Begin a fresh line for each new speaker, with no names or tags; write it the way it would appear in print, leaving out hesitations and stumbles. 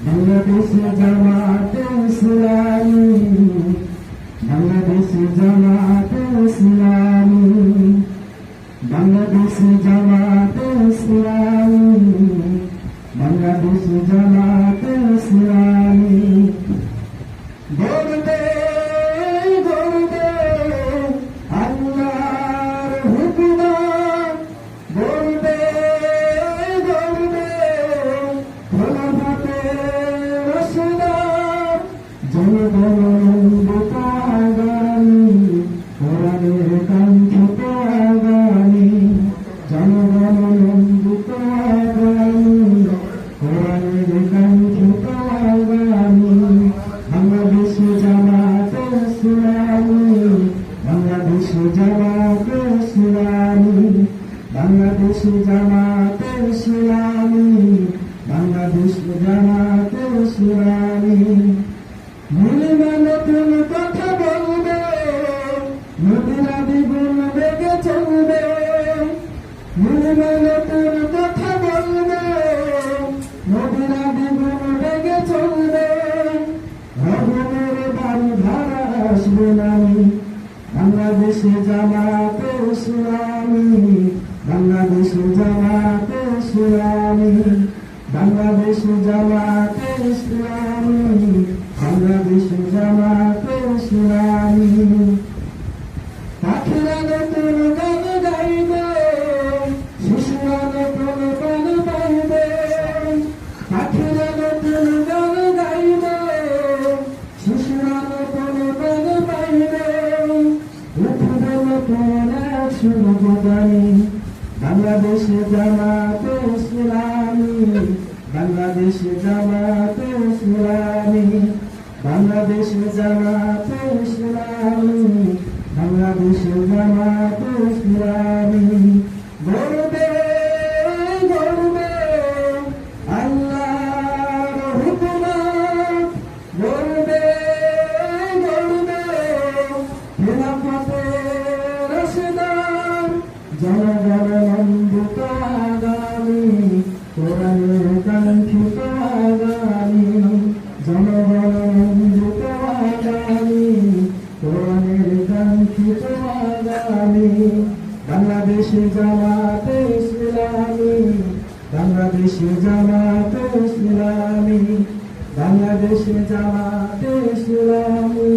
বাংলাদেশ জামাত ইসলামী, বাংলাদেশ জামাত ইসলামী, বাংলাদেশ জামাত ইসলামী, বাংলাদেশ জামাত ইসলামী। গর্বে গর্বে আল্লাহর হুকুম, গর্বে গর্বে খোলাফাতের রশিদার, জনগণ আগামী কোরআনের কাঙ্ক্ষিত আগামী, জনগণ আগামী কোরআনের কাঙ্ক্ষিত আগামী। বাংলাদেশ জামাত ইসলামী, বাংলাদেশ জামাত ইসলামী, বাংলাদেশ জামাত ইসলামী, বাংলাদেশ জামাত ইসলামী। মুলিমা নতুন কথা বলবে, নদীরা দ্বিগুণ বেগে চলবে, মুলিমা নতুন কথা বলবে, নদীরা দ্বিগুণ বেগে চলবে। রহমের বাড়ি ধারা আসবে নামি, বাংলাদেশ জামাত ইসলামী, বাংলাদেশ জামাত ইসলামী, বাংলাদেশ জামাত ইসলামী, বাংলাদেশ জামাত ইসলামী। পাখিরা নতুন গান গাইবে, শিশুরা নতুন গান গাইবে, পাখিরা নতুন গান গাইবে, শিশুরা নতুন গান গাইবে। উঠবে নতুন এক সুরবাণী, বাংলাদেশ জামাত ইসলামী, বাংলাদেশ জামাত ইসলামী, বাংলাদেশ জামাত ইসলামী, বাংলাদেশ জামাত ইসলামী। গর্বে গর্বে আল্লাহর হুকুমত, গর্বে গর্বে খেলাফতের রশিদার, জনগণ নন্দিত আগামী কোরআনের কাঙ্ক্ষিত আগামী, জনগণ নন্দিত আগামী কোরআনের কাঙ্ক্ষিত আগামী। বাংলাদেশ জামাত ইসলামী, বাংলাদেশ জামাত ইসলামী, বাংলাদেশ জামাত ইসলামী।